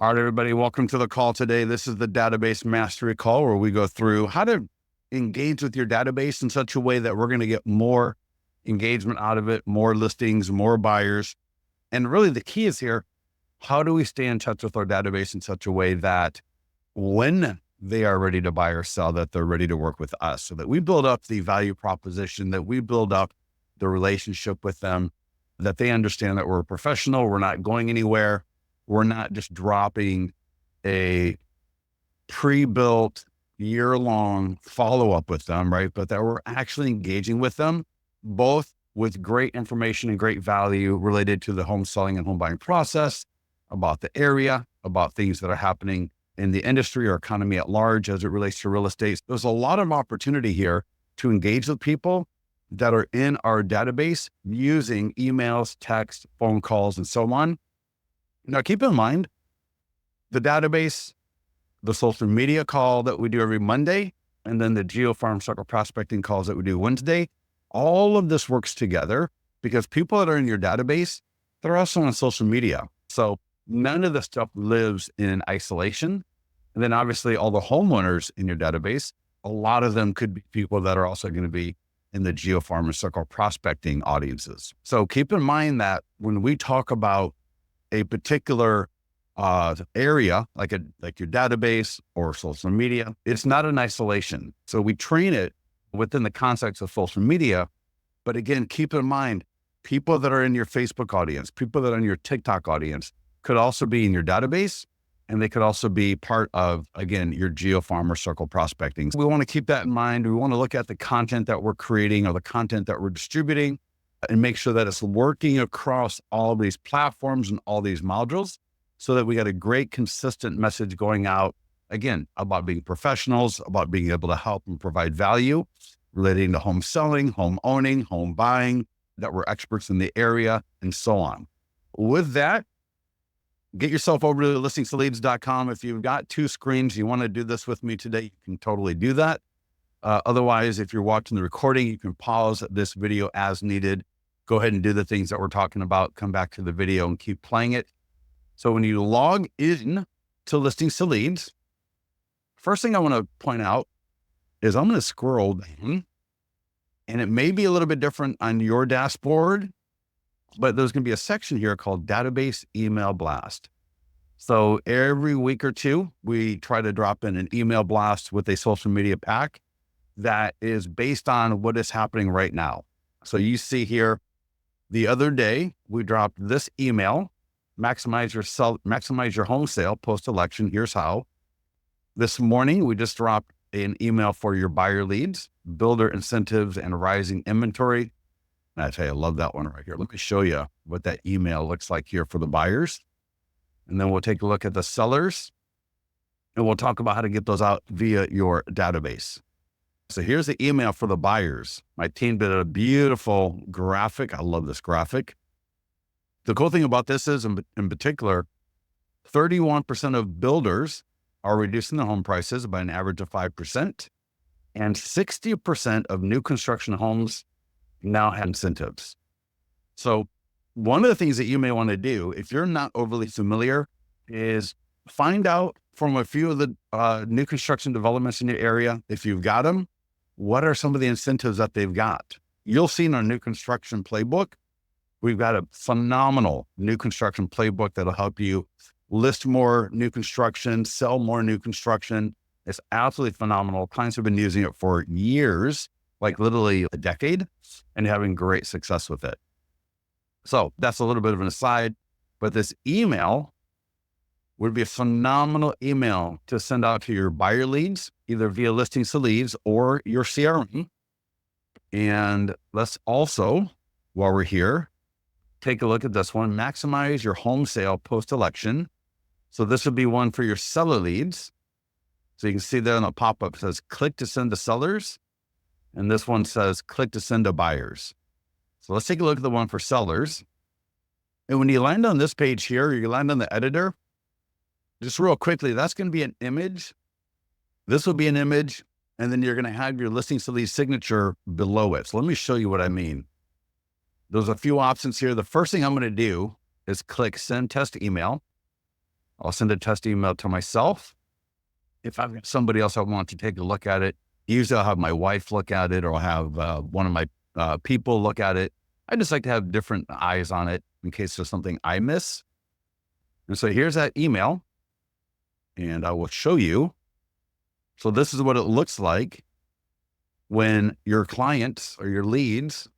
All right, everybody, welcome to the call today. This is the Database Mastery Call, where we go through how to engage with your database in such a way that we're going to get more engagement out of it, more listings, more buyers. And really the key is here, how do we stay in touch with our database in such a way that when they are ready to buy or sell, that they're ready to work with us, so that we build up the value proposition, that we build up the relationship with them, that they understand that we're a professional, we're not going anywhere. We're not just dropping a pre-built year-long follow-up with them, right? But that we're actually engaging with them, both with great information and great value related to the home selling and home buying process, about the area, about things that are happening in the industry or economy at large as it relates to real estate. There's a lot of opportunity here to engage with people that are in our database using emails, text, phone calls, and so on. Now, keep in mind, the database, the social media call that we do every Monday, and then the farm circle prospecting calls that we do Wednesday, all of this works together because people that are in your database, they're also on social media. So none of the stuff lives in isolation. And then obviously all the homeowners in your database, a lot of them could be people that are also going to be in the farm circle prospecting audiences. So keep in mind that when we talk about a particular area, like your database or social media, it's not in isolation. So we train it within the context of social media. But again, keep in mind, people that are in your Facebook audience, people that are in your TikTok audience could also be in your database, and they could also be part of, again, your farmer circle prospecting. So we want to keep that in mind. We want to look at the content that we're creating or the content that we're distributing, and make sure that it's working across all these platforms and all these modules so that we got a great consistent message going out, again, about being professionals, about being able to help and provide value relating to home selling, home owning, home buying, that we're experts in the area, and so on. With that, get yourself over to listingstoleads.com. If you've got two screens, you want to do this with me today, you can totally do that. Otherwise, if you're watching the recording, you can pause this video as needed. Go ahead and do the things that we're talking about, come back to the video and keep playing it. So when you log in to Listings to Leads, first thing I want to point out is I'm going to scroll down, and it may be a little bit different on your dashboard, but there's going to be a section here called Database Email Blast. So every week or two, we try to drop in an email blast with a social media pack that is based on what is happening right now. So you see here, the other day, we dropped this email, maximize your home sale post-election. Here's how. This morning, we just dropped an email for your buyer leads, builder incentives, and rising inventory. And I tell you, I love that one right here. Let me show you what that email looks like here for the buyers. And then we'll take a look at the sellers, and we'll talk about how to get those out via your database. So here's the email for the buyers. My team did a beautiful graphic. I love this graphic. The cool thing about this is, in particular, 31% of builders are reducing the home prices by an average of 5%, and 60% of new construction homes now have incentives. So one of the things that you may want to do, if you're not overly familiar, is find out from a few of the new construction developments in your area, if you've got them, what are some of the incentives that they've got? You'll see in our new construction playbook, we've got a phenomenal new construction playbook that'll help you list more new construction, sell more new construction. It's absolutely phenomenal. Clients have been using it for years, like literally a decade, and having great success with it. So that's a little bit of an aside, but this email would be a phenomenal email to send out to your buyer leads, either via Listings to Leads or your CRM. And let's also, while we're here, take a look at this one, maximize your home sale post-election. So this would be one for your seller leads. So you can see there on the pop-up, it says click to send to sellers. And this one says click to send to buyers. So let's take a look at the one for sellers. And when you land on this page here, you land on the editor, just real quickly, that's going to be an image. This will be an image, and then you're going to have your Listings to Leads signature below it. So let me show you what I mean. There's a few options here. The first thing I'm going to do is click send test email. I'll send a test email to myself. If I've got somebody else I want to take a look at it, usually I'll have my wife look at it, or I'll have one of my people look at it. I just like to have different eyes on it in case there's something I miss. And so here's that email, and I will show you. So this is what it looks like when your clients or your leads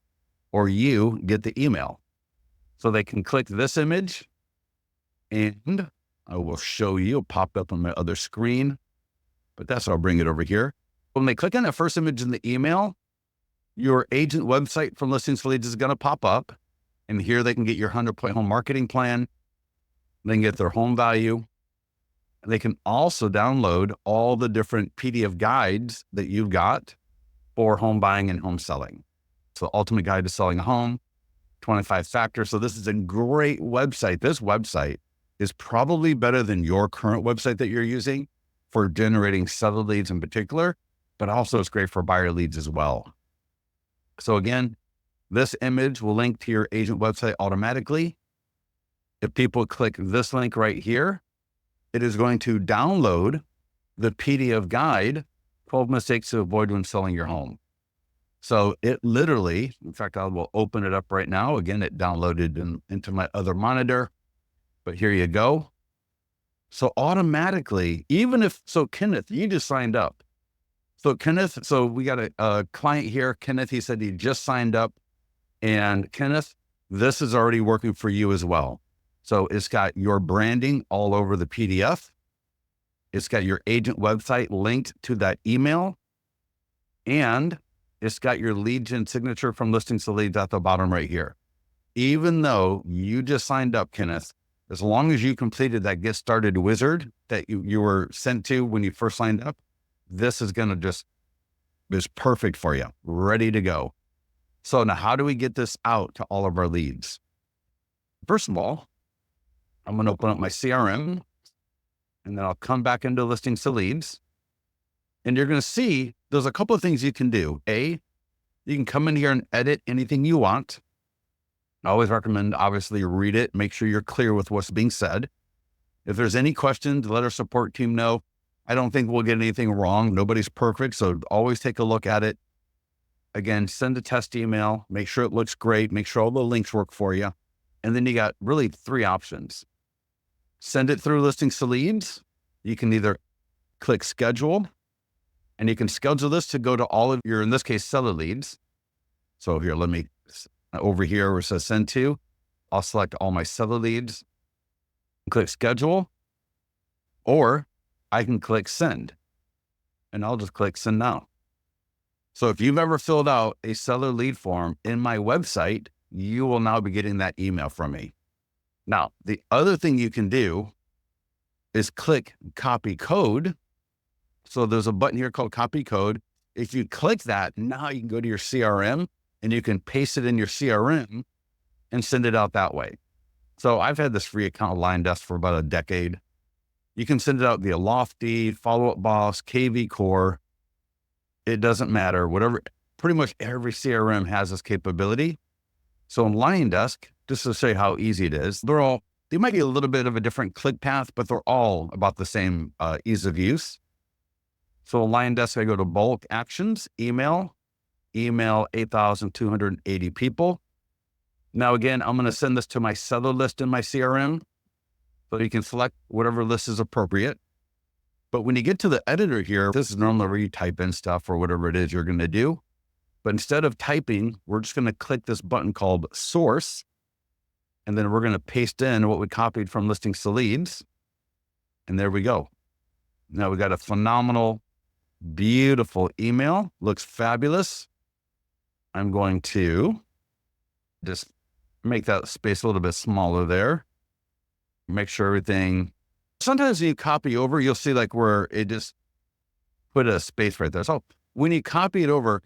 or you get the email. So they can click this image, and I will show you, it'll pop up on my other screen, but that's how I'll bring it over here. When they click on that first image in the email, your agent website from Listings to Leads is going to pop up. And here they can get your 100-point home marketing plan. They can get their home value. They can also download all the different PDF guides that you've got for home buying and home selling. So Ultimate Guide to Selling a Home, 25 Factors. So this is a great website. This website is probably better than your current website that you're using for generating seller leads in particular, but also it's great for buyer leads as well. So again, this image will link to your agent website automatically. If people click this link right here, it is going to download the PDF guide, 12 Mistakes to Avoid When Selling Your Home. So it literally, in fact, I will open it up right now. Again, it downloaded into my other monitor, but here you go. So automatically, so Kenneth, you just signed up. So Kenneth, so we got a client here, Kenneth, he said he just signed up. And Kenneth, this is already working for you as well. So it's got your branding all over the PDF. It's got your agent website linked to that email. And it's got your lead gen signature from Listings to Leads at the bottom right here. Even though you just signed up, Kenneth, as long as you completed that Get Started wizard that you were sent to when you first signed up, this is going to is perfect for you, ready to go. So now how do we get this out to all of our leads? First of all, I'm going to open up my CRM, and then I'll come back into Listings to Leads. And you're going to see there's a couple of things you can do. You can come in here and edit anything you want. I always recommend, obviously, read it, make sure you're clear with what's being said. If there's any questions, let our support team know. I don't think we'll get anything wrong. Nobody's perfect, so always take a look at it. Again, send a test email, make sure it looks great, make sure all the links work for you. And then you got really 3 options. Send it through Listings to Leads. You can either click schedule, and you can schedule this to go to all of your, in this case, seller leads. So here, let me, over here where it says send to, I'll select all my seller leads, click schedule, or I can click send, and I'll just click send now. So if you've ever filled out a seller lead form in my website, you will now be getting that email from me. Now, the other thing you can do is click copy code. So there's a button here called copy code. If you click that, now you can go to your CRM and you can paste it in your CRM and send it out that way. So I've had this free account Line Desk for about a decade. You can send it out via Lofty, Follow Up Boss, KV Core. It doesn't matter, whatever, pretty much every CRM has this capability. So in Line Desk, just to show you how easy it is, they might be a little bit of a different click path, but they're all about the same ease of use. So in Line Desk, I go to bulk actions, email 8,280 people. Now, again, I'm going to send this to my seller list in my CRM. So you can select whatever list is appropriate. But when you get to the editor here, this is normally where you type in stuff or whatever it is you're going to do. But instead of typing, we're just going to click this button called source. And then we're going to paste in what we copied from Listings to Leads. And there we go. Now we got a phenomenal, beautiful email. Looks fabulous. I'm going to just make that space a little bit smaller there. Make sure everything, sometimes when you copy over, you'll see like where it just put a space right there. So when you copy it over,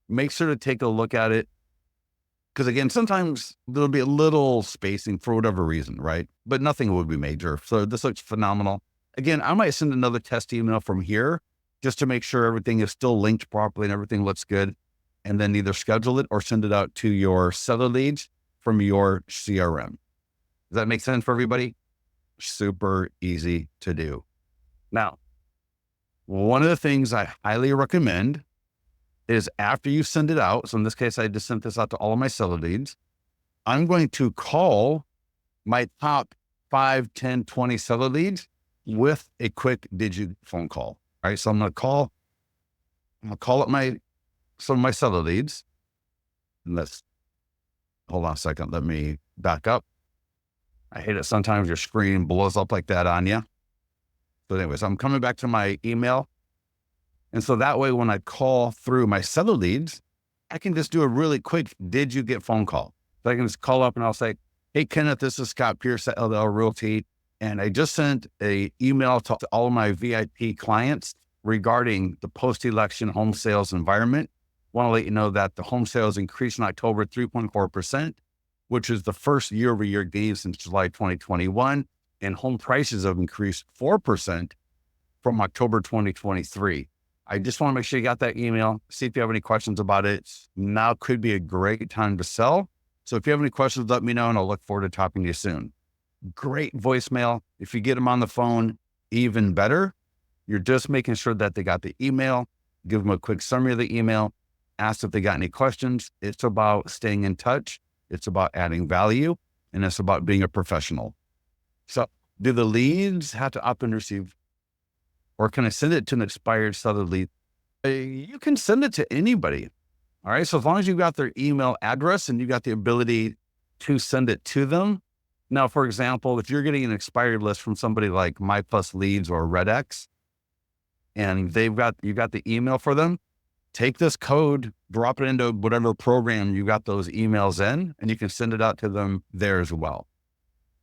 make sure to take a look at it. Because again, sometimes there'll be a little spacing for whatever reason, right? But nothing would be major. So this looks phenomenal. Again, I might send another test email from here just to make sure everything is still linked properly and everything looks good. And then either schedule it or send it out to your seller leads from your CRM. Does that make sense for everybody? super easy to do. Now, one of the things I highly recommend is after you send it out, so in this case, I just sent this out to all of my seller leads, I'm going to call my top 5, 10, 20 seller leads with a quick digit phone call. All right. So I'm going to call up some of my seller leads. And hold on a second. Let me back up. I hate it. Sometimes your screen blows up like that on you. But anyways, I'm coming back to my email. And so that way, when I call through my seller leads, I can just do a really quick, did you get phone call? So I can just call up and I'll say, hey, Kenneth, this is Scott Pierce at LDL Realty. And I just sent an email to all of my VIP clients regarding the post-election home sales environment. Want to let you know that the home sales increased in October 3.4%, which is the first year-over-year gain since July 2021. And home prices have increased 4% from October 2023. I just want to make sure you got that email. See if you have any questions about it. Now could be a great time to sell. So if you have any questions, let me know and I'll look forward to talking to you soon. Great voicemail. If you get them on the phone, even better. You're just making sure that they got the email, give them a quick summary of the email, ask if they got any questions. It's about staying in touch. It's about adding value, and it's about being a professional. So do the leads have to opt and receive? Or can I send it to an expired seller lead? You can send it to anybody. All right. So as long as you've got their email address and you got the ability to send it to them. Now, for example, if you're getting an expired list from somebody like My Plus Leads or RedX, and you got the email for them, take this code, drop it into whatever program you got those emails in, and you can send it out to them there as well.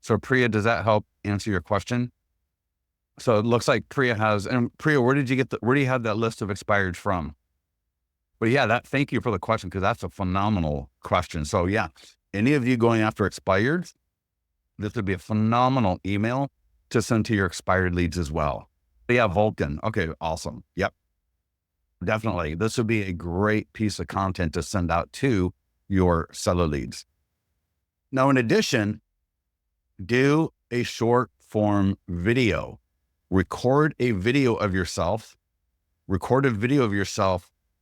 So Priya, does that help answer your question? So it looks like Priya has, and Priya, where do you have that list of expireds from? But yeah, thank you for the question, because that's a phenomenal question. So yeah, any of you going after expireds, this would be a phenomenal email to send to your expired leads as well. But yeah, Vulcan. Okay, awesome. Yep. Definitely. This would be a great piece of content to send out to your seller leads. Now, in addition, do a short form video. Record a video of yourself,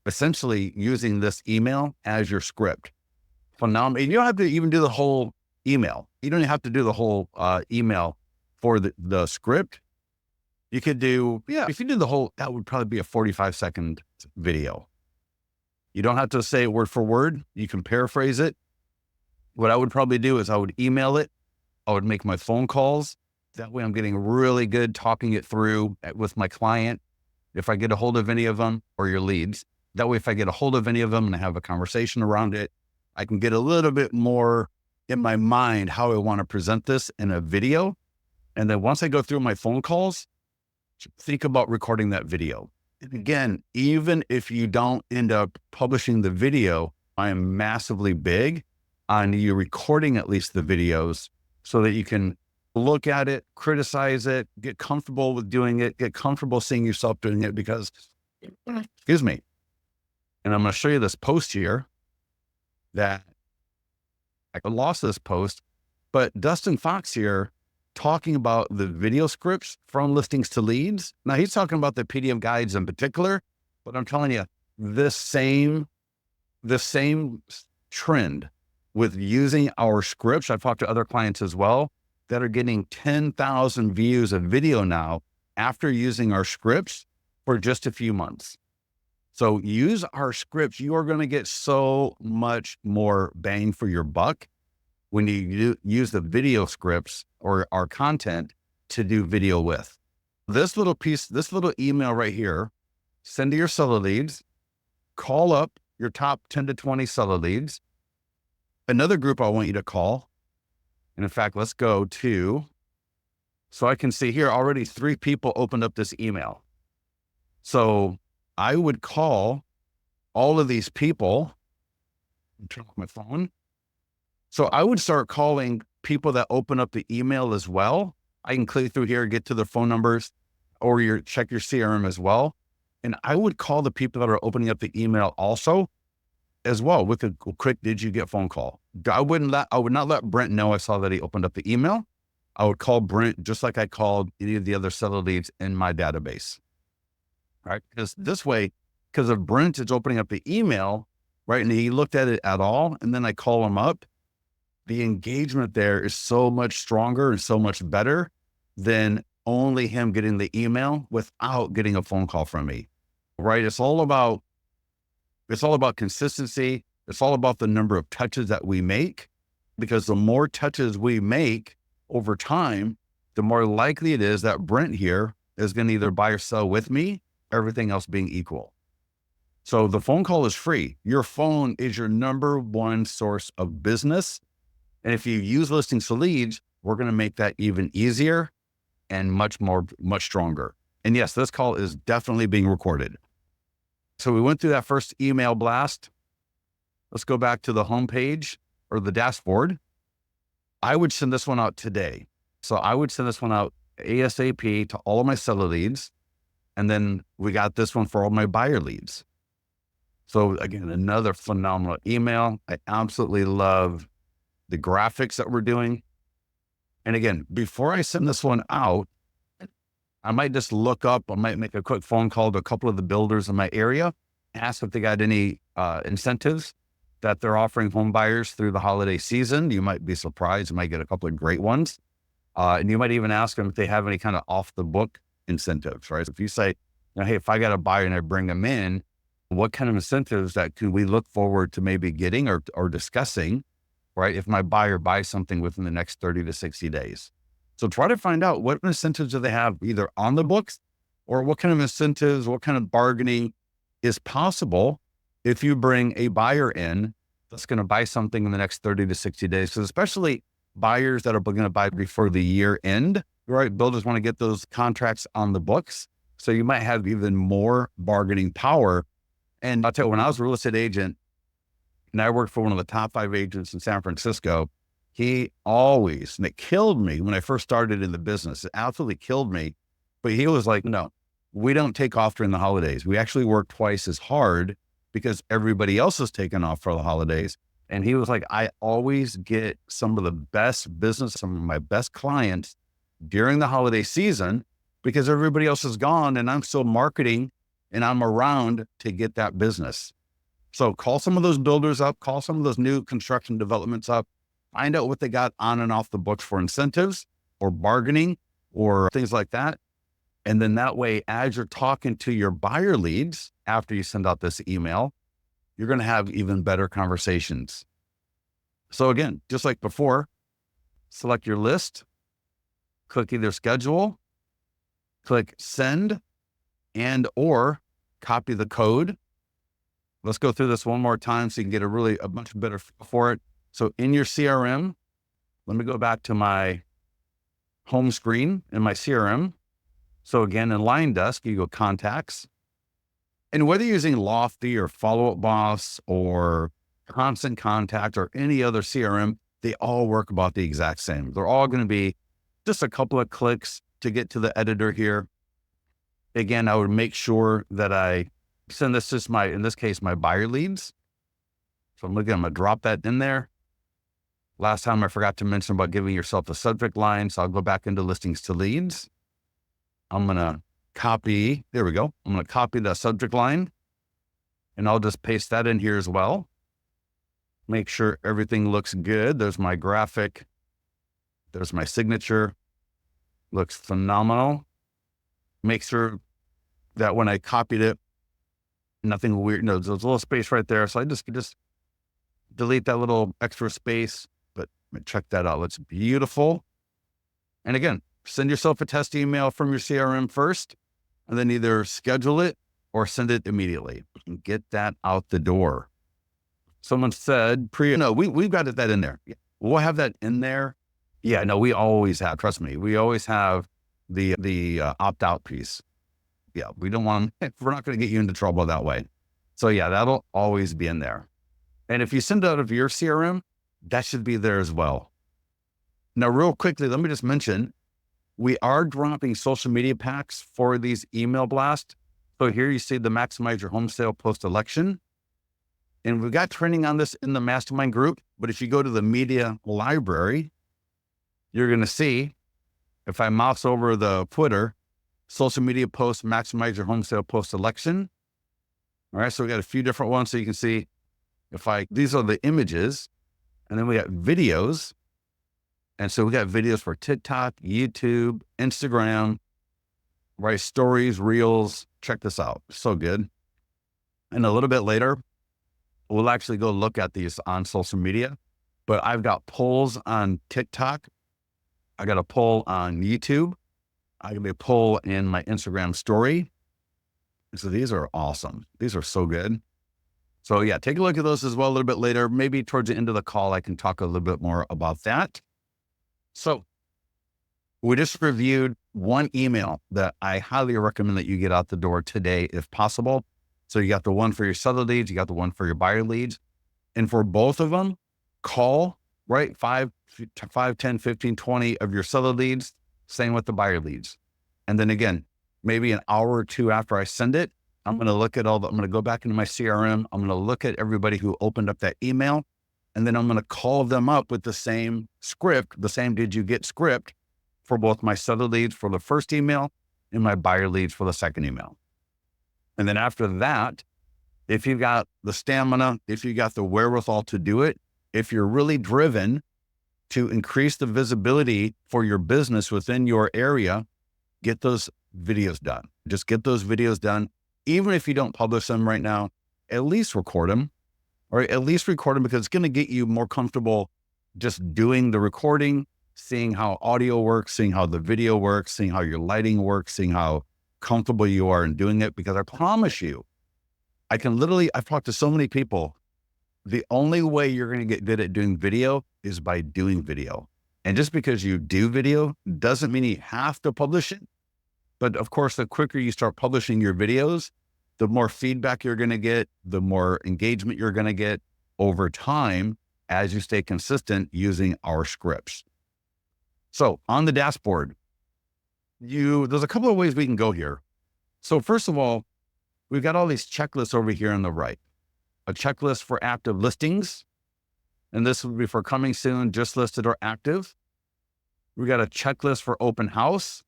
essentially using this email as your script. Phenomenal. You don't have to even do the whole email. You don't have to do the whole email for the script. You could do, if you do the whole, that would probably be a 45-second video. You don't have to say it word for word. You can paraphrase it. What I would probably do is I would email it. I would make my phone calls. That way I'm getting really good talking it through with my client. If I get a hold of any of them or your leads, that way, if I get a hold of any of them and I have a conversation around it, I can get a little bit more in my mind how I want to present this in a video. And then once I go through my phone calls, think about recording that video. And again, even if you don't end up publishing the video, I am massively big on you recording at least the videos so that you can look at it, criticize it, get comfortable with doing it, get comfortable seeing yourself doing it, because, excuse me. And I'm going to show you this post here that I lost this post, but Dustin Fox here talking about the video scripts from listings to leads. Now he's talking about the PDF guides in particular, but I'm telling you, this same trend with using our scripts. I've talked to other clients as well that are getting 10,000 views of video now after using our scripts for just a few months. So use our scripts. You are going to get so much more bang for your buck when you use the video scripts or our content to do video with. This little email right here, send to your seller leads, call up your top 10 to 20 seller leads. Another group I want you to call. And in fact, let's go to, so I can see here already 3 people opened up this email. So I would call all of these people. Turn off my phone. So I would start calling people that open up the email as well. I can click through here, get to their phone numbers, or check your CRM as well. And I would call the people that are opening up the email also as well with a quick, did you get phone call? I would not let Brent know I saw that he opened up the email. I would call Brent just like I called any of the other seller leads in my database, right? Because this way, because if Brent is opening up the email, right, and he looked at it at all, and then I call him up, the engagement there is so much stronger and so much better than only him getting the email without getting a phone call from me, right? It's all about consistency. It's all about the number of touches that we make, because the more touches we make over time, the more likely it is that Brent here is going to either buy or sell with me, everything else being equal. So the phone call is free. Your phone is your number one source of business. And if you use listings to leads, we're going to make that even easier and much stronger. And yes, this call is definitely being recorded. So we went through that first email blast. Let's go back to the homepage or the dashboard. I would send this one out today. So I would send this one out ASAP to all of my seller leads. And then we got this one for all my buyer leads. So again, another phenomenal email. I absolutely love the graphics that we're doing. And again, before I send this one out, I might just look up, I might make a quick phone call to a couple of the builders in my area, ask if they got any incentives that they're offering home buyers through the holiday season. You might be surprised. You might get a couple of great ones. And you might even ask them if they have any kind of off the book incentives, right? So if you say, hey, if I got a buyer and I bring them in, what kind of incentives that could we look forward to maybe getting or discussing, right? If my buyer buys something within the next 30 to 60 days. So try to find out what incentives do they have either on the books, or what kind of incentives, what kind of bargaining is possible if you bring a buyer in that's going to buy something in the next 30 to 60 days. So especially buyers that are going to buy before the year end, right? Builders want to get those contracts on the books. So you might have even more bargaining power. And I'll tell you, when I was a real estate agent and I worked for one of the top 5 agents in San Francisco, he always, and it killed me when I first started in the business, it absolutely killed me. But he was like, no, we don't take off during the holidays. We actually work twice as hard because everybody else is taking off for the holidays. And he was like, I always get some of the best business, some of my best clients during the holiday season because everybody else is gone and I'm still marketing and I'm around to get that business. So call some of those builders up, call some of those new construction developments up, find out what they got on and off the books for incentives or bargaining or things like that. And then that way, as you're talking to your buyer leads, after you send out this email, you're going to have even better conversations. So again, just like before, select your list, click either schedule, click send, and or copy the code. Let's go through this one more time so you can get a much better feel for it. So in your CRM, let me go back to my home screen in my CRM. So again, in Line Desk, you go contacts. And whether you're using Lofty or Follow Up Boss or Constant Contact or any other CRM, they all work about the exact same. They're all going to be just a couple of clicks to get to the editor here. Again, I would make sure that I send this to in this case, my buyer leads. So I'm going to drop that in there. Last time I forgot to mention about giving yourself a subject line. So I'll go back into listings to leads. I'm going to copy, there we go. I'm going to copy the subject line and I'll just paste that in here as well. Make sure everything looks good. There's my graphic. There's my signature. Looks phenomenal. Make sure that when I copied it, nothing weird. No, there's a little space right there. So I just delete that little extra space, but check that out. Looks beautiful. And again, send yourself a test email from your CRM first, and then either schedule it or send it immediately and get that out the door. Someone said, we've got that in there. Yeah, we'll have that in there. Yeah, no, we always have, trust me, we always have the opt-out piece. Yeah, we don't want, we're not going to get you into trouble that way. So yeah, that'll always be in there. And if you send out of your CRM, that should be there as well. Now, real quickly, let me just mention, we are dropping social media packs for these email blasts. So here you see the Maximize Your Home Sale Post-Election. And we've got training on this in the mastermind group. But if you go to the media library, you're going to see If I mouse over the footer, social media posts, maximize your home sale post selection. All right. So we got a few different ones. So you can see these are the images, and then we got videos. And so we got videos for TikTok, YouTube, Instagram, right? Stories, reels. Check this out. So good. And a little bit later, we'll actually go look at these on social media, but I've got polls on TikTok. I got a poll on YouTube. I got a poll in my Instagram story. So these are awesome. These are so good. So yeah, take a look at those as well a little bit later. Maybe towards the end of the call, I can talk a little bit more about that. So we just reviewed one email that I highly recommend that you get out the door today if possible. So you got the one for your seller leads, you got the one for your buyer leads. And for both of them, call, right? 5, 10, 15, 20 of your seller leads, same with the buyer leads. And then again, maybe an hour or two after I send it, I'm going to look at I'm going to go back into my CRM. I'm going to look at everybody who opened up that email. And then I'm going to call them up with the same script, the same did you get script for both my seller leads for the first email and my buyer leads for the second email. And then after that, if you've got the stamina, if you got the wherewithal to do it, if you're really driven to increase the visibility for your business within your area, get those videos done. Just get those videos done. Even if you don't publish them right now, at least record them. Or at least record them, because it's going to get you more comfortable just doing the recording, seeing how audio works, seeing how the video works, seeing how your lighting works, seeing how comfortable you are in doing it. Because I promise you, I've talked to so many people. The only way you're going to get good at doing video is by doing video. And just because you do video doesn't mean you have to publish it. But of course, the quicker you start publishing your videos, the more feedback you're going to get, the more engagement you're going to get over time as you stay consistent using our scripts. So on the dashboard, there's a couple of ways we can go here. So first of all, we've got all these checklists over here on the right. A checklist for active listings, and this would be for coming soon, just listed, or active. We got a checklist for open house,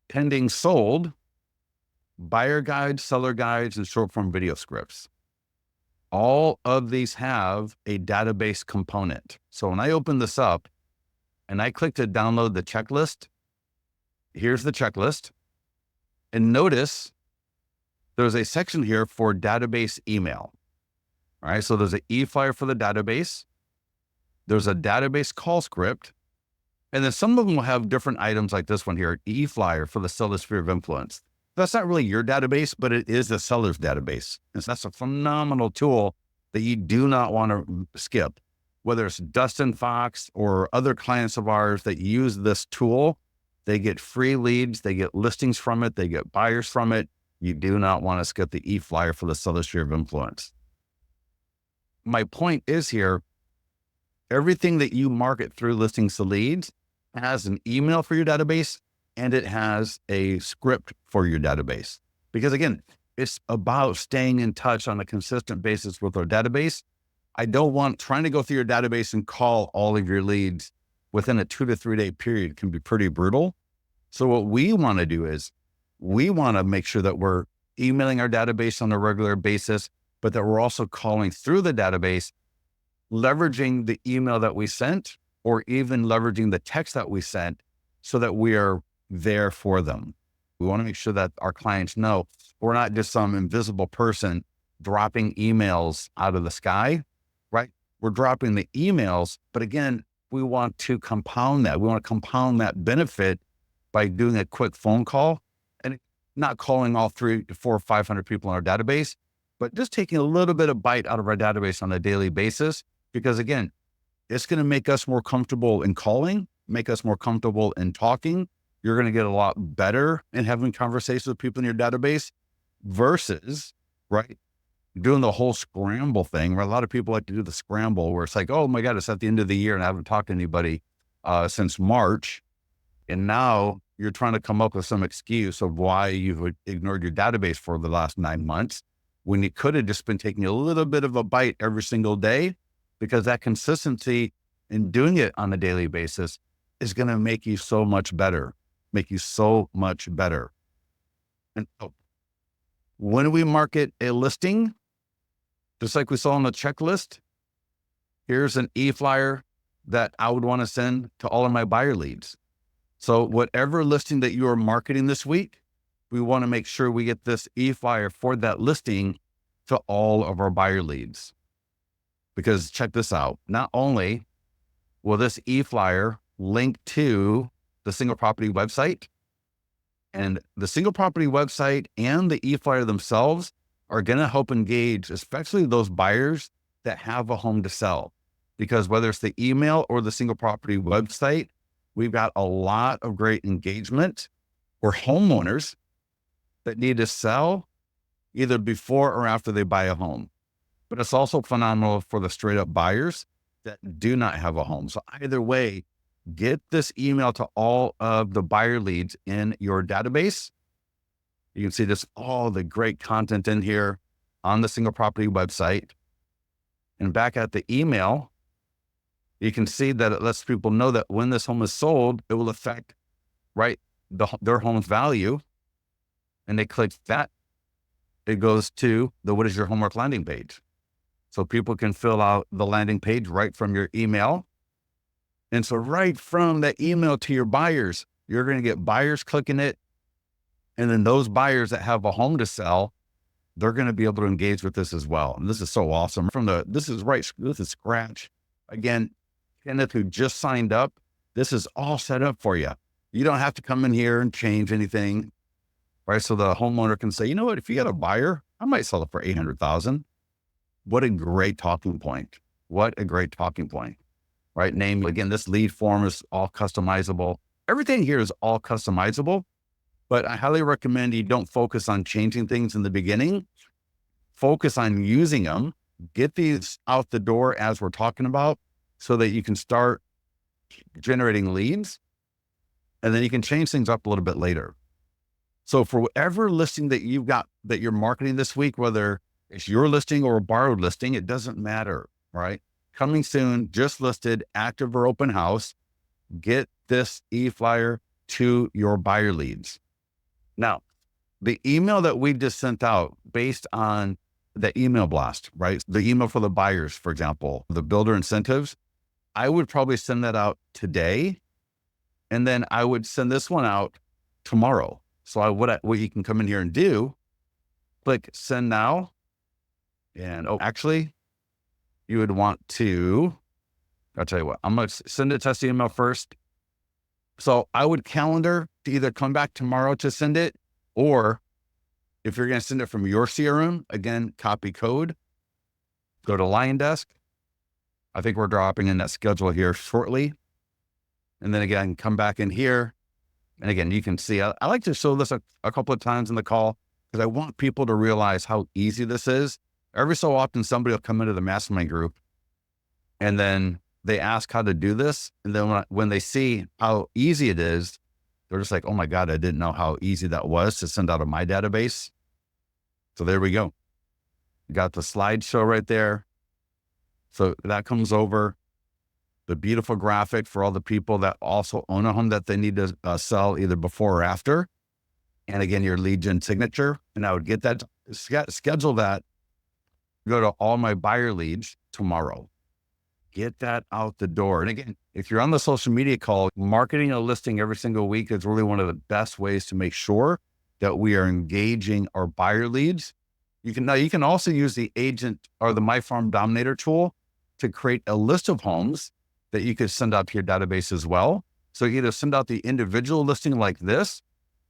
pending sold, buyer guides, seller guides, and short form video scripts. All of these have a database component. So when I open this up and I click to download the checklist, here's the checklist. And notice there's a section here for database email. All right, so there's an e-flyer for the database. There's a database call script. And then some of them will have different items like this one here, e-flyer for the seller sphere of influence. That's not really your database, but it is the seller's database. And so that's a phenomenal tool that you do not want to skip. Whether it's Dustin Fox or other clients of ours that use this tool, they get free leads, they get listings from it, they get buyers from it. You do not want to skip the e-flyer for the seller sphere of influence. My point is here, everything that you market through listings to leads has an email for your database, and it has a script for your database. Because again, it's about staying in touch on a consistent basis with our database. I don't want trying to go through your database and call all of your leads within a 2 to 3 day period can be pretty brutal. So what we want to do is we want to make sure that we're emailing our database on a regular basis, but that we're also calling through the database, leveraging the email that we sent, or even leveraging the text that we sent so that we are there for them. We want to make sure that our clients know we're not just some invisible person dropping emails out of the sky, right? We're dropping the emails, but again, we want to compound that. We want to compound that benefit by doing a quick phone call and not calling all 300, 400, 500 people in our database, but just taking a little bit of bite out of our database on a daily basis. Because again, it's going to make us more comfortable in calling, make us more comfortable in talking. You're going to get a lot better in having conversations with people in your database versus, right, doing the whole scramble thing, where a lot of people like to do the scramble where it's like, oh my God, it's at the end of the year and I haven't talked to anybody since March. And now you're trying to come up with some excuse of why you've ignored your database for the last 9 months, when you could have just been taking a little bit of a bite every single day, because that consistency in doing it on a daily basis is going to make you so much better, make you so much better. And so when we market a listing, just like we saw on the checklist, here's an e-flyer that I would want to send to all of my buyer leads. So whatever listing that you are marketing this week, we want to make sure we get this e-flyer for that listing to all of our buyer leads. Because check this out, not only will this e-flyer link to the single property website, and the single property website and the e-flyer themselves are going to help engage, especially those buyers that have a home to sell. Because whether it's the email or the single property website, we've got a lot of great engagement or homeowners that need to sell either before or after they buy a home. But it's also phenomenal for the straight up buyers that do not have a home. So either way, get this email to all of the buyer leads in your database. You can see this, all the great content in here on the single property website. And back at the email, you can see that it lets people know that when this home is sold, it will affect, right, their home's value. And they click that, it goes to the what is your homework landing page. So people can fill out the landing page right from your email. And so right from that email to your buyers, you're going to get buyers clicking it. And then those buyers that have a home to sell, they're going to be able to engage with this as well. And this is so awesome. This is scratch. Again, Kenneth, who just signed up, this is all set up for you. You don't have to come in here and change anything, right? So the homeowner can say, you know what, if you got a buyer, I might sell it for $800,000. What a great talking point. What a great talking point, right? Name, again, this lead form is all customizable. Everything here is all customizable, but I highly recommend you don't focus on changing things in the beginning. Focus on using them. Get these out the door as we're talking about so that you can start generating leads, and then you can change things up a little bit later. So for whatever listing that you've got that you're marketing this week, whether it's your listing or a borrowed listing, it doesn't matter, right? Coming soon, just listed, active or open house, get this e-flyer to your buyer leads. Now, the email that we just sent out based on the email blast, right? The email for the buyers, for example, the builder incentives, I would probably send that out today. And then I would send this one out tomorrow. So what you can come in here and do, click send now. And actually you would want to, I'll tell you what, I'm going to send a test email first. So I would calendar to either come back tomorrow to send it, or if you're going to send it from your CRM, again, copy code, go to Lion Desk. I think we're dropping in that schedule here shortly. And then again, come back in here. And again, you can see, I like to show this a couple of times in the call because I want people to realize how easy this is. Every so often, somebody will come into the mastermind group and then they ask how to do this. And then when they see how easy it is, they're just like, oh my God, I didn't know how easy that was to send out of my database. So there we go. You got the slideshow right there. So that comes over. The beautiful graphic for all the people that also own a home that they need to sell either before or after. And again, your lead gen signature. And I would get that, schedule that, go to all my buyer leads tomorrow. Get that out the door. And again, if you're on the social media call, marketing a listing every single week is really one of the best ways to make sure that we are engaging our buyer leads. You can also use the agent or the My Farm Dominator tool to create a list of homes that you could send out to your database as well. So you either send out the individual listing like this,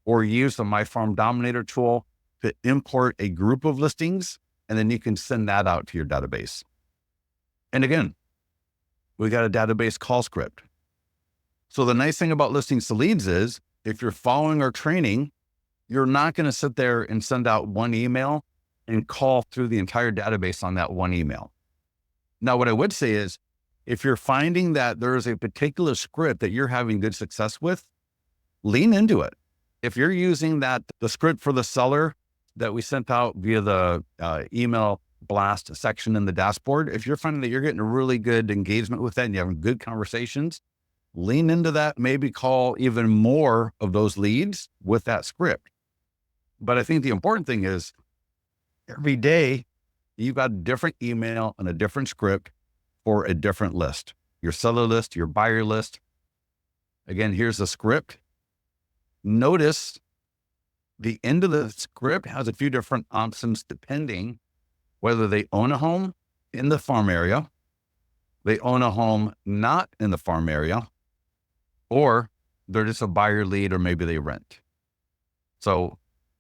or use the My Farm Dominator tool to import a group of listings, and then you can send that out to your database. And again, we got a database call script. So the nice thing about listings to leads is if you're following our training, you're not going to sit there and send out one email and call through the entire database on that one email. Now, what I would say is, if you're finding that there is a particular script that you're having good success with, lean into it. If you're using the script for the seller that we sent out via the email blast section in the dashboard, if you're finding that you're getting a really good engagement with that and you're having good conversations, lean into that, maybe call even more of those leads with that script. But I think the important thing is every day you've got a different email and a different script for a different list, your seller list, your buyer list. Again, here's the script. Notice the end of the script has a few different options depending whether they own a home in the farm area, they own a home not in the farm area, or they're just a buyer lead, or maybe they rent. So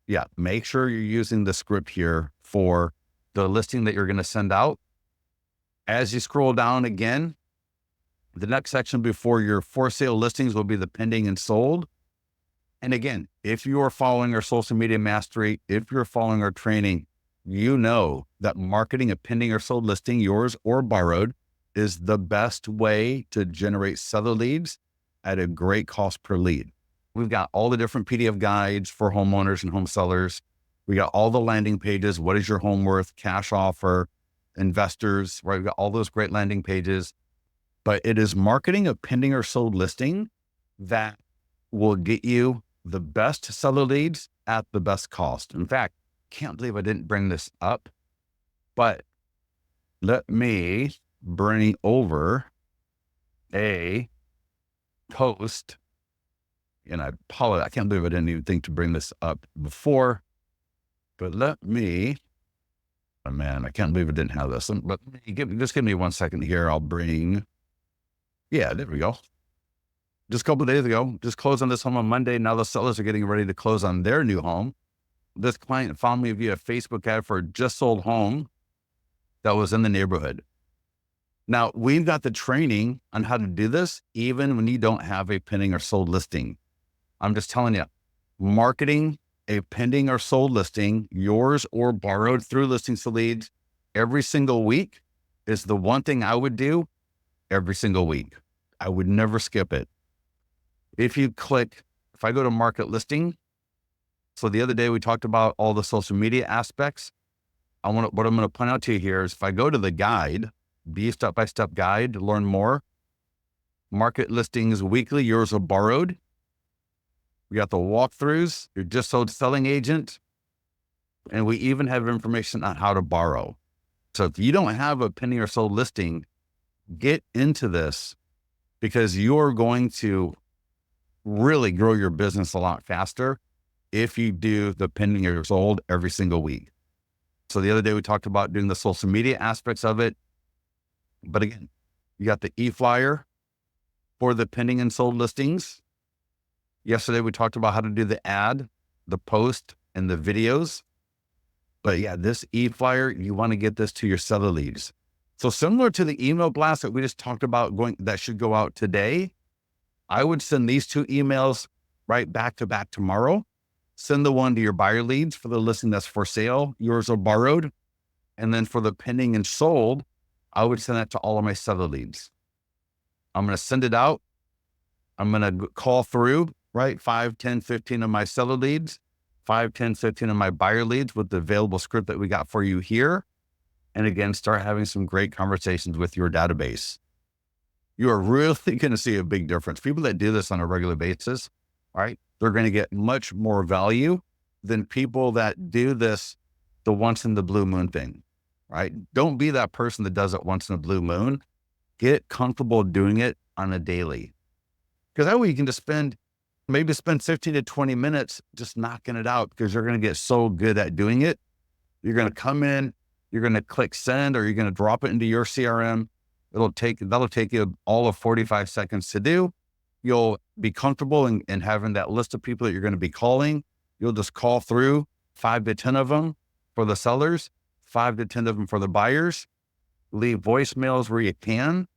yeah, make sure you're using the script here for the listing that you're going to send out. As you scroll down again, the next section before your for sale listings will be the pending and sold. And again, if you are following our social media mastery, if you're following our training, you know that marketing a pending or sold listing, yours or borrowed, is the best way to generate seller leads at a great cost per lead. We've got all the different PDF guides for homeowners and home sellers. We got all the landing pages. What is your home worth? Cash offer, investors, right? We've got all those great landing pages. But it is marketing a pending or sold listing that will get you the best seller leads at the best cost. In fact, can't believe I didn't bring this up, but let me bring over a post. And I apologize. I can't believe I didn't even think to bring this up before, but let me, oh man, I can't believe I didn't have this. But just give me 1 second here. I'll bring, yeah, there we go. Just a couple of days ago, just closed on this home on Monday. Now the sellers are getting ready to close on their new home. This client found me via Facebook ad for a just sold home that was in the neighborhood. Now we've got the training on how to do this, even when you don't have a pending or sold listing. I'm just telling you, marketing a pending or sold listing, yours or borrowed through Listings to Leads, every single week is the one thing I would do every single week. I would never skip it. If I go to market listing, so the other day we talked about all the social media aspects. What I'm going to point out to you here is if I go to the guide, the step-by-step guide to learn more, market listings weekly, yours or borrowed. We got the walkthroughs, your just sold selling agent, and we even have information on how to borrow. So if you don't have a pending or sold listing, get into this because you're going to really grow your business a lot faster if you do the pending or sold every single week. So the other day we talked about doing the social media aspects of it. But again, you got the e-flyer for the pending and sold listings. Yesterday we talked about how to do the ad, the post, and the videos. But yeah, this e-flyer, you want to get this to your seller leads. So similar to the email blast that we just talked about that should go out today, I would send these two emails right back to back tomorrow. Send the one to your buyer leads for the listing that's for sale, yours or borrowed. And then for the pending and sold, I would send that to all of my seller leads. I'm going to send it out. I'm going to call through, right? 5, 10, 15 of my seller leads, 5, 10, 15 of my buyer leads with the available script that we got for you here. And again, start having some great conversations with your database. You are really going to see a big difference. People that do this on a regular basis, right? They're going to get much more value than people that do this the once in the blue moon thing, right? Don't be that person that does it once in a blue moon. Get comfortable doing it on a daily. Because that way you can just spend 15 to 20 minutes just knocking it out because you're going to get so good at doing it. You're going to come in, you're going to click send, or you're going to drop it into your CRM. That'll take you all of 45 seconds to do. You'll be comfortable in having that list of people that you're going to be calling. You'll just call through 5 to 10 of them for the sellers, 5 to 10 of them for the buyers. Leave voicemails where you can.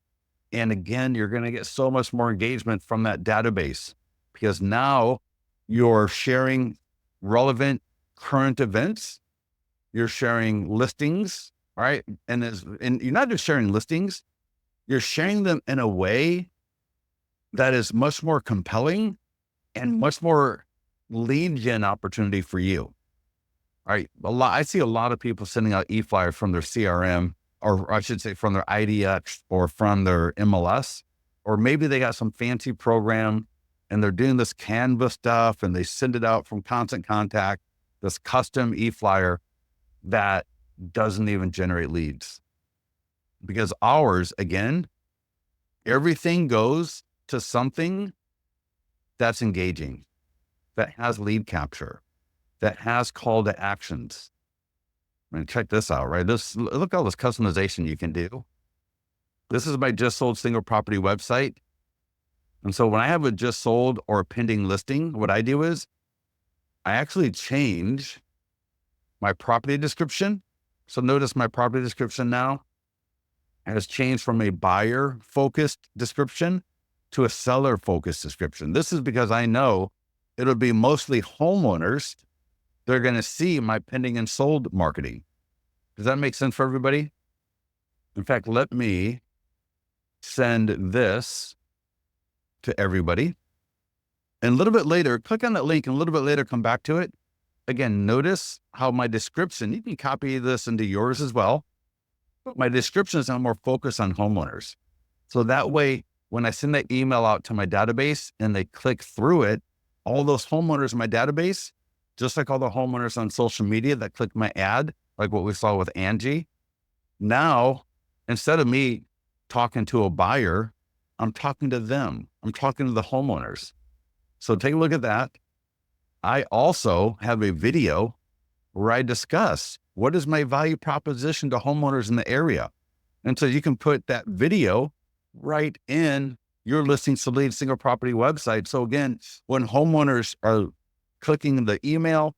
And again, you're going to get so much more engagement from that database because now you're sharing relevant current events. You're sharing listings, right? And you're not just sharing listings, you're sharing them in a way that is much more compelling and much more lead gen opportunity for you. All right. I see a lot of people sending out e-flyers from their CRM, or I should say from their IDX or from their MLS, or maybe they got some fancy program and they're doing this Canva stuff and they send it out from Constant Contact, this custom e-flyer that doesn't even generate leads. Because ours, again, everything goes to something that's engaging, that has lead capture, that has call to actions. I mean, check this out, right? Look at all this customization you can do. This is my just sold single property website. And so when I have a just sold or a pending listing, what I do is I actually change my property description. So notice my property description now has changed from a buyer focused description to a seller focused description. This is because I know it'll be mostly homeowners. They're going to see my pending and sold marketing. Does that make sense for everybody? In fact, let me send this to everybody. And a little bit later, click on that link and a little bit later, come back to it. Again, notice how my description, you can copy this into yours as well, but my description is now more focused on homeowners. So that way, when I send that email out to my database and they click through it, all those homeowners in my database, just like all the homeowners on social media that click my ad, like what we saw with Angie, now, instead of me talking to a buyer, I'm talking to them. I'm talking to the homeowners. So take a look at that. I also have a video where I discuss what is my value proposition to homeowners in the area. And so you can put that video right in your Listings to Lead single property website. So again, when homeowners are clicking the email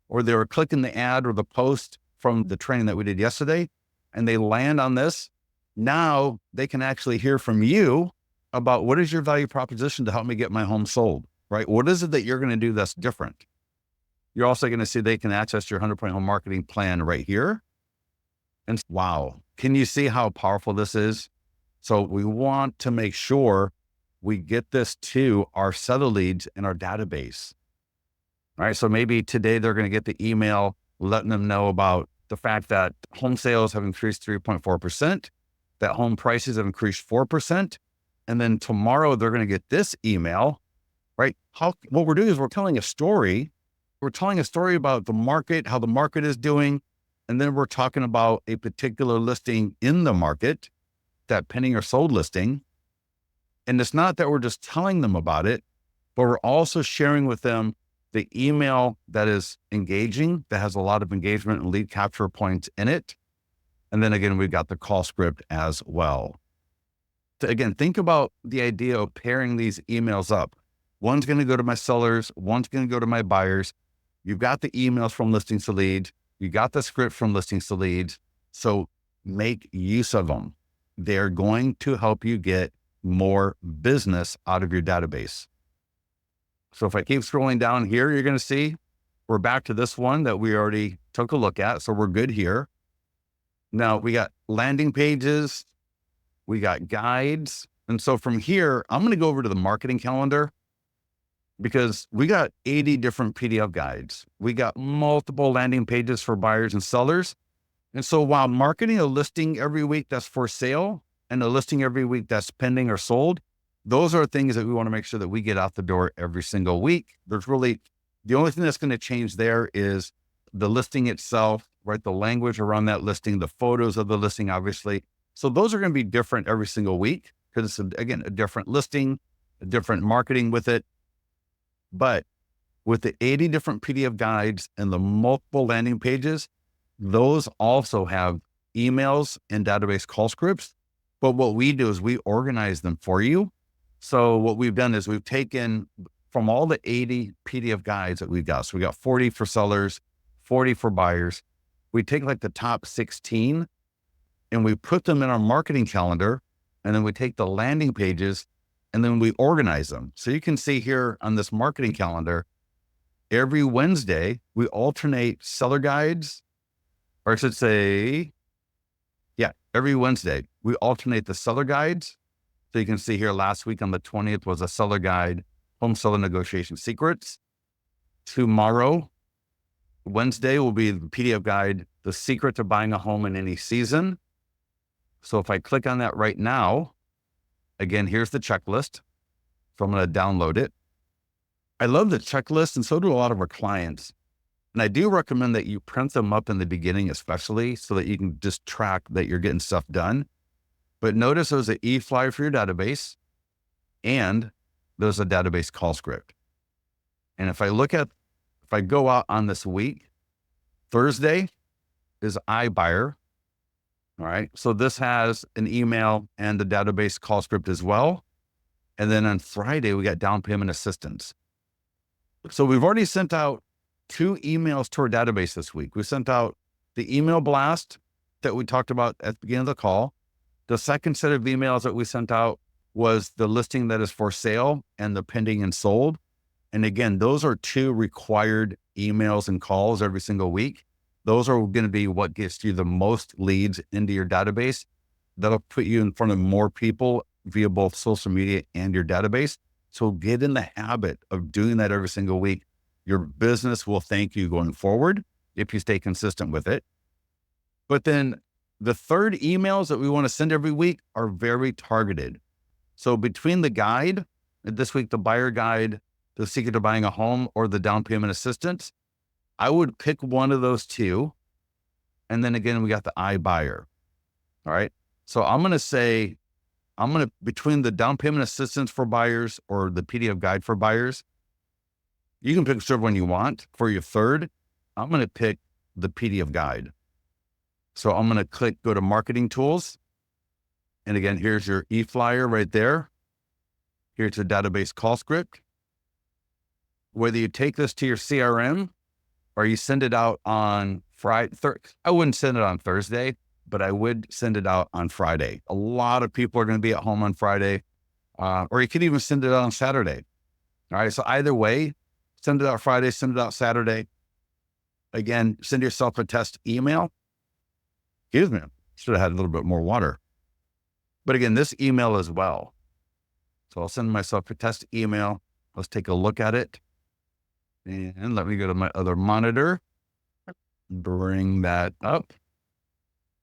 or they were clicking the ad or the post from the training that we did yesterday, and they land on this, now they can actually hear from you about what is your value proposition to help me get my home sold, right? What is it that you're going to do that's different? You're also going to see they can access your 100-point home marketing plan right here. And wow, can you see how powerful this is? So we want to make sure we get this to our seller leads in our database. All right. So maybe today they're going to get the email letting them know about the fact that home sales have increased 3.4%, that home prices have increased 4%. And then tomorrow they're going to get this email, right? What we're doing is we're telling a story. We're telling a story about the market, how the market is doing. And then we're talking about a particular listing in the market, that pending or sold listing. And it's not that we're just telling them about it, but we're also sharing with them the email that is engaging, that has a lot of engagement and lead capture points in it. And then again, we've got the call script as well. So again, think about the idea of pairing these emails up. One's going to go to my sellers. One's going to go to my buyers. You've got the emails from Listings to Leads. You got the script from Listings to Leads. So make use of them. They're going to help you get more business out of your database. So if I keep scrolling down here, you're going to see we're back to this one that we already took a look at. So we're good here. Now we got landing pages, we got guides. And so from here, I'm going to go over to the marketing calendar because we got 80 different PDF guides. We got multiple landing pages for buyers and sellers. And so while marketing a listing every week that's for sale and a listing every week that's pending or sold, those are things that we want to make sure that we get out the door every single week. There's really, the only thing that's going to change there is the listing itself, right? The language around that listing, the photos of the listing, obviously. So those are going to be different every single week because it's, again, a different listing, a different marketing with it. But with the 80 different PDF guides and the multiple landing pages, those also have emails and database call scripts. But what we do is we organize them for you. So what we've done is we've taken from all the 80 PDF guides that we've got. So we got 40 for sellers, 40 for buyers. We take like the top 16 and we put them in our marketing calendar. And then we take the landing pages and then we organize them. So you can see here on this marketing calendar, every Wednesday, we alternate seller guides, or I should say, every Wednesday, we alternate the seller guides. So you can see here last week on the 20th was a seller guide, home seller negotiation secrets. Tomorrow, Wednesday, will be the PDF guide, the secret to buying a home in any season. So if I click on that right now, Again, here's the checklist. So I'm going to download it. I love the checklist, and so do a lot of our clients. And I do recommend that you print them up in the beginning, especially so that you can just track that you're getting stuff done. But notice there's an e-flyer for your database, and there's a database call script. And if I go out on this week, Thursday is iBuyer. All right. So this has an email and the database call script as well. And then on Friday, we got down payment assistance. So we've already sent out 2 emails to our database this week. We sent out the email blast that we talked about at the beginning of the call. The second set of emails that we sent out was the listing that is for sale and the pending and sold. And again, those are 2 required emails and calls every single week. Those are going to be what gets you the most leads into your database. That'll put you in front of more people via both social media and your database. So get in the habit of doing that every single week. Your business will thank you going forward if you stay consistent with it. But then the third emails that we want to send every week are very targeted. So between the guide, this week, the buyer guide, the secret to buying a home, or the down payment assistance, I would pick one of those 2. And then again, we got the iBuyer. All right. So I'm going to say, between the down payment assistance for buyers or the PDF guide for buyers, you can pick whichever one you want. For your third, I'm going to pick the PDF guide. So I'm going to go to marketing tools. And again, here's your e-flyer right there. Here's your database call script. Whether you take this to your CRM or you send it out on Friday, I wouldn't send it on Thursday, but I would send it out on Friday. A lot of people are going to be at home on Friday, or you could even send it out on Saturday. All right. So either way, send it out Friday, send it out Saturday. Again, send yourself a test email. Excuse me. Should have had a little bit more water. But again, this email as well. So I'll send myself a test email. Let's take a look at it. And let me go to my other monitor. Bring that up.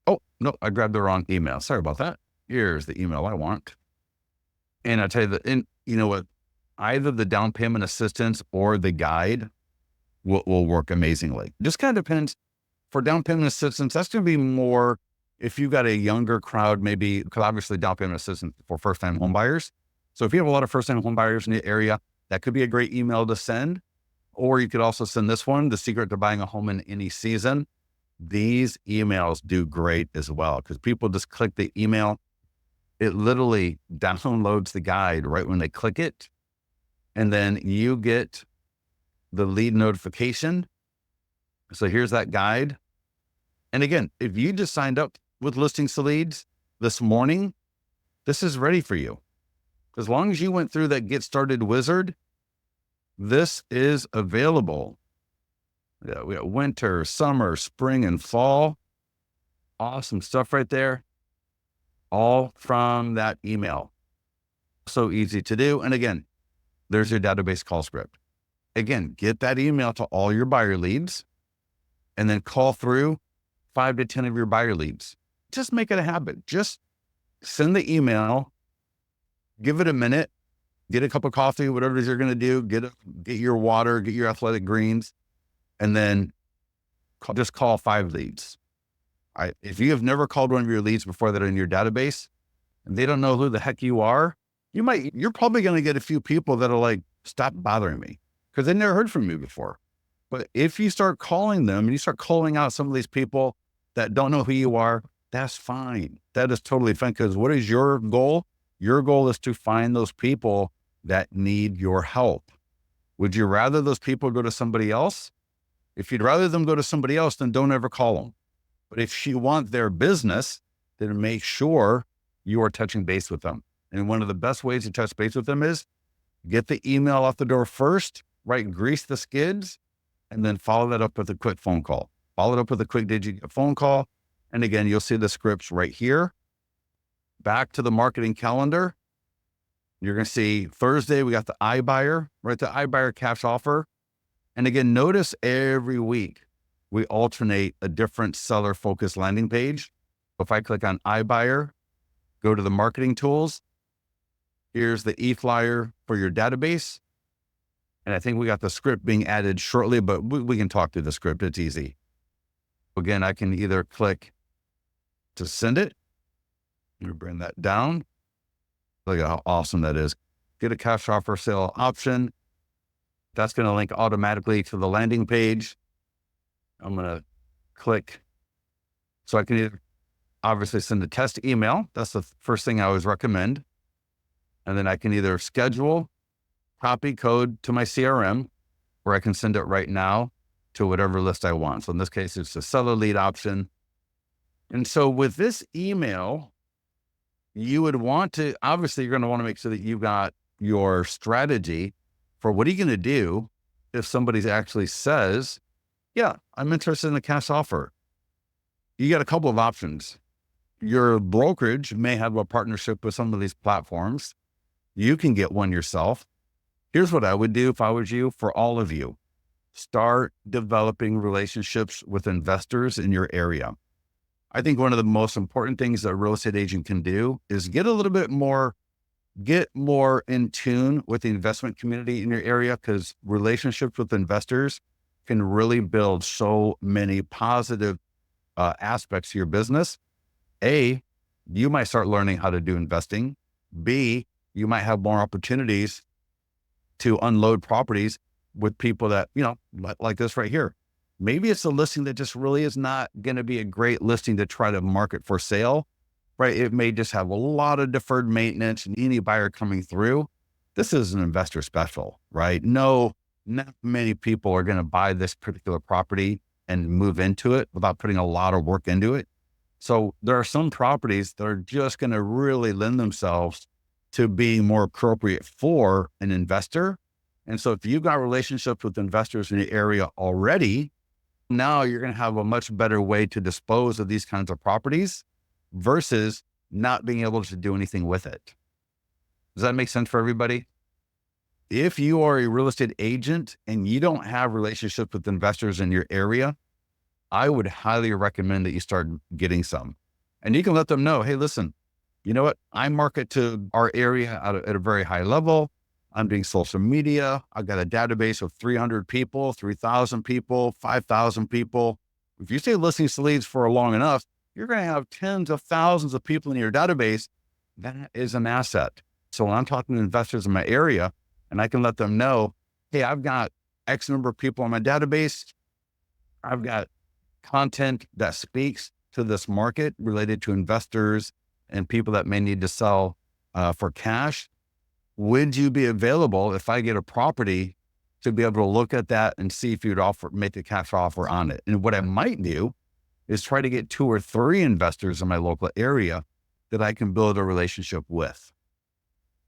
Oh, no, I grabbed the wrong email. Sorry about that. Here's the email I want. And I tell you that, and you know what? Either the down payment assistance or the guide will work amazingly. Just kind of depends. For down payment assistance, that's going to be more if you've got a younger crowd, maybe, because obviously down payment assistance for first-time home buyers. So if you have a lot of first-time home buyers in the area, that could be a great email to send. Or you could also send this one, the secret to buying a home in any season. These emails do great as well because people just click the email. It literally downloads the guide right when they click it. And then you get the lead notification. So here's that guide. And again, if you just signed up with Listings to Leads this morning, this is ready for you. As long as you went through that Get Started wizard, this is available. Yeah, we got winter, summer, spring, and fall. Awesome stuff right there. All from that email. So easy to do. And again, there's your database call script. Again, get that email to all your buyer leads and then call through 5 to 10 of your buyer leads. Just make it a habit. Just send the email, give it a minute, get a cup of coffee, whatever it is you're going to do, get your water, get your athletic greens, and then just call 5 leads. If you have never called one of your leads before that are in your database and they don't know who the heck you are, you're probably going to get a few people that are like, stop bothering me, because they never heard from you before. But if you start calling them and you start calling out some of these people that don't know who you are, that's fine. That is totally fine. Because what is your goal? Your goal is to find those people that need your help. Would you rather those people go to somebody else? If you'd rather them go to somebody else, then don't ever call them. But if you want their business, then make sure you are touching base with them. And one of the best ways to touch base with them is get the email out the door first, right? Grease the skids, and then follow that up with a quick phone call. Follow it up with a quick phone call. And again, you'll see the scripts right here. Back to the marketing calendar. You're going to see Thursday, we got the iBuyer, right? The iBuyer cash offer. And again, notice every week we alternate a different seller focused landing page. If I click on iBuyer, go to the marketing tools, Here's the e-flyer for your database. And I think we got the script being added shortly, but we can talk through the script. It's easy. Again, I can either click to send it. Let me bring that down. Look at how awesome that is. Get a cash offer sale option. That's going to link automatically to the landing page. I'm going to click. So I can either obviously send a test email. That's the first thing I always recommend. And then I can either schedule, copy code to my CRM, or I can send it right now to whatever list I want. So in this case, it's the seller lead option. And so with this email, you would want to, obviously, you're going to want to make sure that you've got your strategy for what are you going to do if somebody actually says, yeah, I'm interested in a cash offer. You got a couple of options. Your brokerage may have a partnership with some of these platforms. You can get one yourself. Here's what I would do if I was you, for all of you. Start developing relationships with investors in your area. I think one of the most important things that a real estate agent can do is get more in tune with the investment community in your area, because relationships with investors can really build so many positive aspects to your business. A, you might start learning how to do investing. B, you might have more opportunities to unload properties with people that, like this right here. Maybe it's a listing that just really is not going to be a great listing to try to market for sale, right? It may just have a lot of deferred maintenance and any buyer coming through. This is an investor special, right? No, not many people are going to buy this particular property and move into it without putting a lot of work into it. So there are some properties that are just going to really lend themselves to being more appropriate for an investor. And so if you've got relationships with investors in the area already, now you're going to have a much better way to dispose of these kinds of properties versus not being able to do anything with it. Does that make sense for everybody? If you are a real estate agent and you don't have relationships with investors in your area, I would highly recommend that you start getting some. And you can let them know, hey, listen, you know what? I market to our area at a very high level. I'm doing social media. I've got a database of 300 people, 3,000 people, 5,000 people. If you stay listening to leads for long enough, you're going to have tens of thousands of people in your database. That is an asset. So when I'm talking to investors in my area and I can let them know, hey, I've got X number of people on my database. I've got content that speaks to this market related to investors and people that may need to sell for cash. Would you be available if I get a property to be able to look at that and see if you'd make a cash offer on it? And what I might do is try to get 2 or 3 investors in my local area that I can build a relationship with.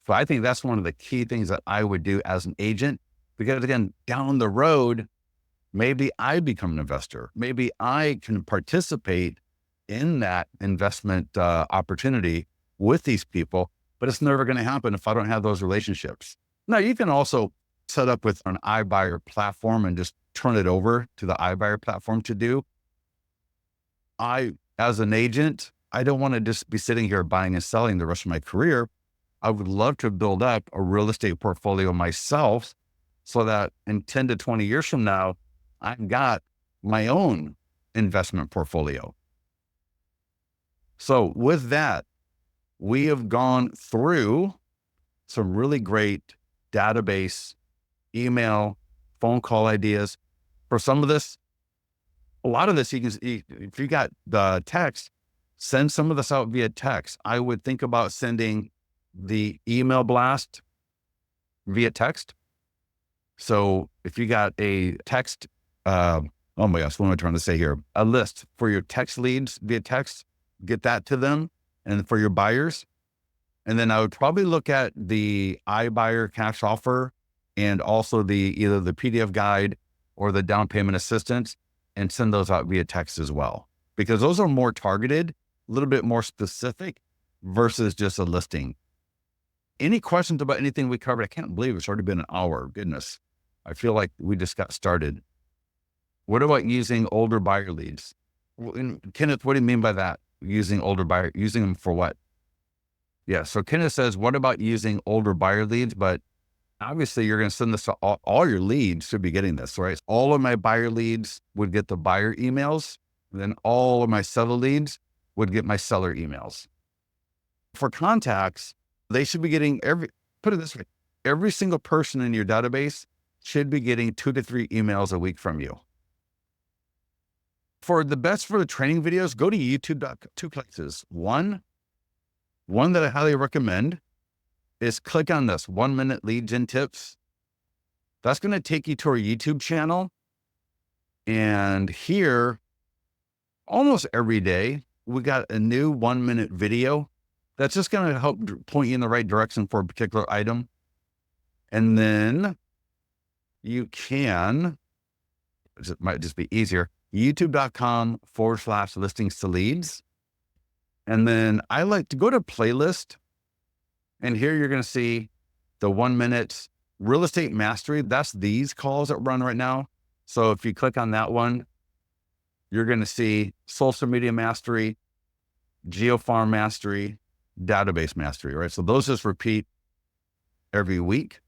So I think that's one of the key things that I would do as an agent, because again, down the road, maybe I become an investor. Maybe I can participate in that investment opportunity with these people, but it's never going to happen if I don't have those relationships. Now, you can also set up with an iBuyer platform and just turn it over to the iBuyer platform to do. As an agent, I don't want to just be sitting here buying and selling the rest of my career. I would love to build up a real estate portfolio myself so that in 10 to 20 years from now, I've got my own investment portfolio. So with that, we have gone through some really great database, email, phone call ideas. For some of this, a lot of this, if you got the text, send some of this out via text. I would think about sending the email blast via text. So if you got a text, oh my gosh, what am I trying to say here? A list for your text leads via text, get that to them, and for your buyers. And then I would probably look at the iBuyer cash offer and also either the PDF guide or the down payment assistance, and send those out via text as well, because those are more targeted, a little bit more specific versus just a listing. Any questions about anything we covered? I can't believe it's already been an hour. Goodness. I feel like we just got started. What about using older buyer leads? Kenneth, what do you mean by that? Using older buyer, using them for what? Yeah. So Kenneth says, what about using older buyer leads? But obviously you're going to send this to all your leads should be getting this, right? All of my buyer leads would get the buyer emails. And then all of my seller leads would get my seller emails. For contacts, they should be getting put it this way, every single person in your database should be getting 2 to 3 emails a week from you. For the training videos, go to YouTube. Two places. One that I highly recommend is click on this 1-minute lead gen tips. That's going to take you to our YouTube channel. And here, almost every day, we got a new 1-minute video that's just going to help point you in the right direction for a particular item. And then you can, it might just be easier, youtube.com/listings to leads. And then I like to go to playlist. And here you're going to see the 1-minute real estate mastery. That's these calls that run right now. So if you click on that one, you're going to see social media mastery, geofarm mastery, database mastery, right? So those just repeat every week.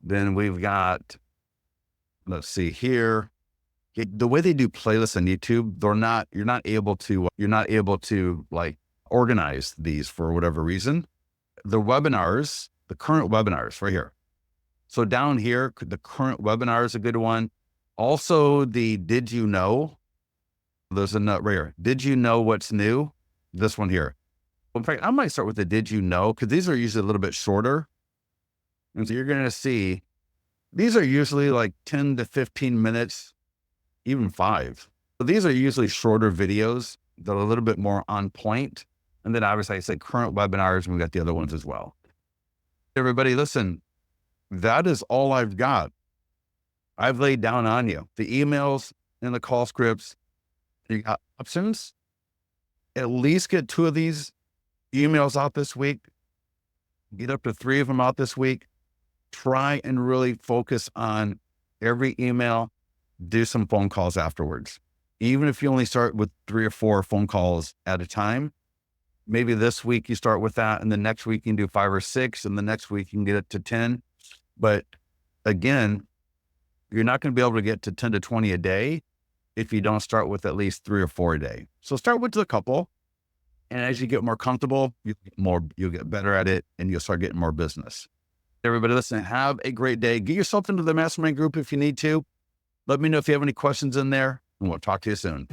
Then we've got, let's see here. The way they do playlists on YouTube, you're not able to like organize these for whatever reason. The webinars, the current webinars right here. So down here, the current webinar is a good one. Also the did you know? There's a note right here. Did you know what's new? This one here. In fact, I might start with the did you know, because these are usually a little bit shorter. And so you're going to see, these are usually like 10 to 15 minutes, even 5. So these are usually shorter videos that are a little bit more on point. And then obviously I said current webinars, and we got the other ones as well. Everybody, listen, that is all I've got. I've laid down on you the emails and the call scripts. You got options. At least get 2 of these emails out this week. Get up to 3 of them out this week. Try and really focus on every email. Do some phone calls afterwards. Even if you only start with 3 or 4 phone calls at a time, maybe this week you start with that, and the next week you can do 5 or 6, and the next week you can get it to 10. But again, you're not going to be able to get to 10 to 20 a day if you don't start with at least 3 or 4 a day. So start with a couple. And as you get more comfortable, you'll get better at it, and you'll start getting more business. Everybody listen, have a great day. Get yourself into the mastermind group if you need to. Let me know if you have any questions in there, and we'll talk to you soon.